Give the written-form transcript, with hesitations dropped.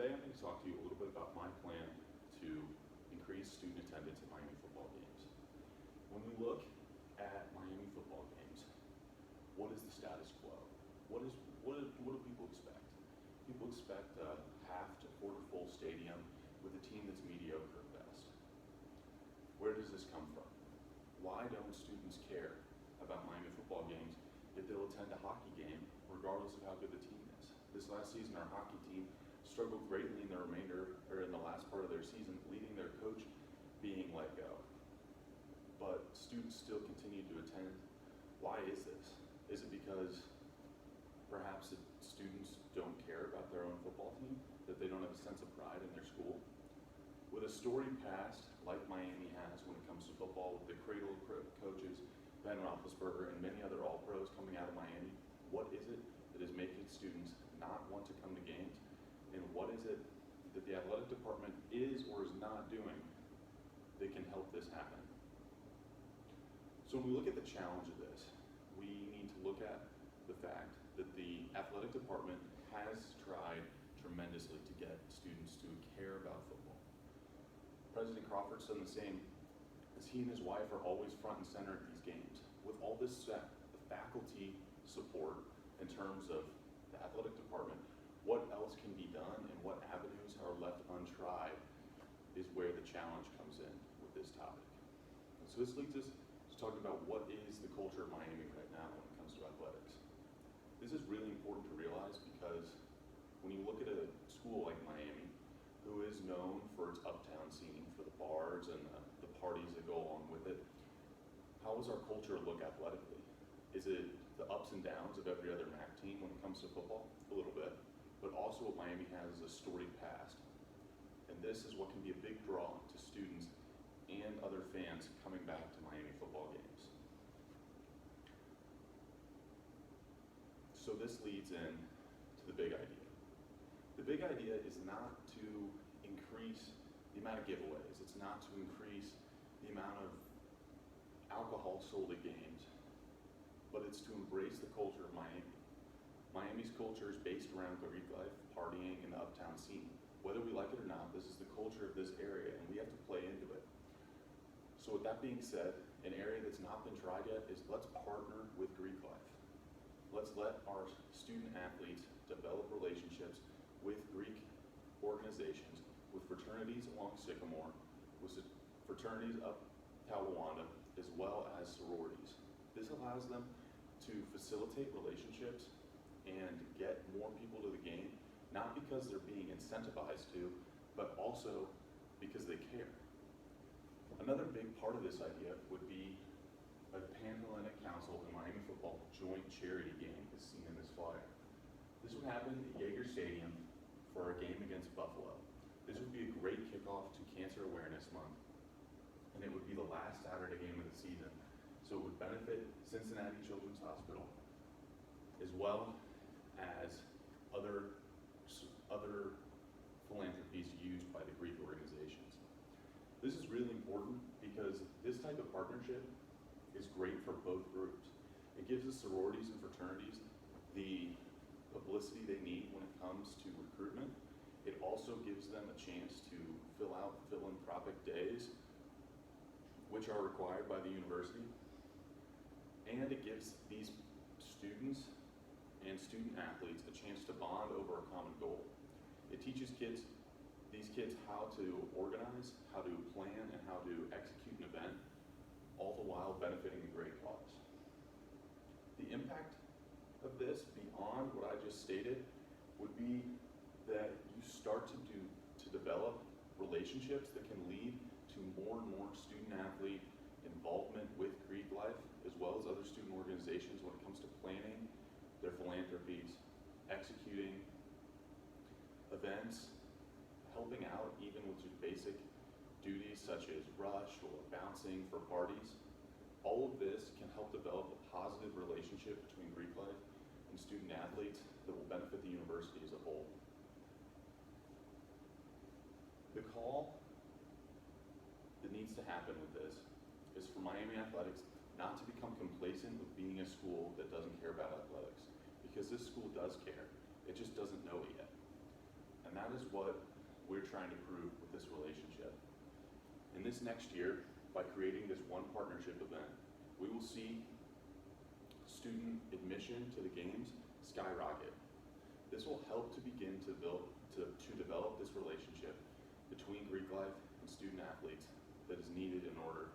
today I'm going to talk to you a little bit about my plan to increase student attendance at Miami football games. When we look at Miami football games, what is the status quo? What do people expect? People expect a half to quarter full stadium with a team that's mediocre at best. Where does this come from? Why don't students care about Miami football games if they'll attend a hockey game regardless of how good the team is? This last season, our hockey team struggled greatly in the last part of their season, leading their coach being let go. But students still continue to attend. Why is this? Is it because perhaps students don't care about their own football team, that they don't have a sense of pride in their school? With a storied past like Miami has when it comes to football, with the cradle of coaches, Ben Roethlisberger and many other All-Pros coming out of Miami, what is it that is making students not want to come to games? And what is it that the athletic department is or is not doing that can help this happen? So when we look at the challenge of this, we need to look at the fact that the athletic department has tried tremendously to get students to care about football. President Crawford's done the same, as he and his wife are always front and center at these games. With all this set, the faculty support in terms of the athletic department, what else can be done and what avenues are left untried is where the challenge comes in with this topic. And so this leads us to talking about what is the culture of Miami right now when it comes to athletics. This is really important to realize because when you look at a school like Miami, who is known for its uptown scene, for the bars and the parties that go along with it, how does our culture look athletically? Is it the ups and downs of every other MAC team when it comes to football? A little bit. But also what Miami has is a storied past. And this is what can be a big draw to students and other fans coming back to Miami football games. So this leads in to the big idea. The big idea is not to increase the amount of giveaways. It's not to increase the amount of alcohol sold at games, but it's to embrace the culture of Miami. Miami's culture is based around Greek life, partying, and the uptown scene. Whether we like it or not, this is the culture of this area, and we have to play into it. So with that being said, an area that's not been tried yet is let's partner with Greek life. Let's let our student athletes develop relationships with Greek organizations, with fraternities along Sycamore, with fraternities up Talawanda, as well as sororities. This allows them to facilitate relationships and get more people to the game, not because they're being incentivized to, but also because they care. Another big part of this idea would be a Pan-Hellenic Council and Miami football joint charity game as seen in this flyer. This would happen at Yager Stadium for our game against Buffalo. This would be a great kickoff to Cancer Awareness Month, and it would be the last Saturday game of the season. So it would benefit Cincinnati Children's Hospital, as well as other philanthropies used by the Greek organizations. This is really important because this type of partnership is great for both groups. It gives the sororities and fraternities the publicity they need when it comes to recruitment. It also gives them a chance to fill out philanthropic days, which are required by the university. And it gives these students and student athletes a chance to bond over a common goal. It teaches these kids how to organize, how to plan, and how to execute an event, all the while benefiting a great cause. The impact of this, beyond what I just stated, would be that you start to develop relationships that can lead to more and more student athlete involvement with Greek life, as well as other student organizations when it comes to planning their philanthropies, executing events, helping out even with just basic duties such as rush or bouncing for parties. All of this can help develop a positive relationship between Greek life and student athletes that will benefit the university as a whole. The call that needs to happen with this is for Miami Athletics not to become complacent with being a school that doesn't care about athletics, because this school does care. It just doesn't know it yet. And And that is what we're trying to prove with this relationship. In this next year, by creating this one partnership event, we will see student admission to the games skyrocket. This will help to begin to develop this relationship between Greek life and student athletes that is needed in order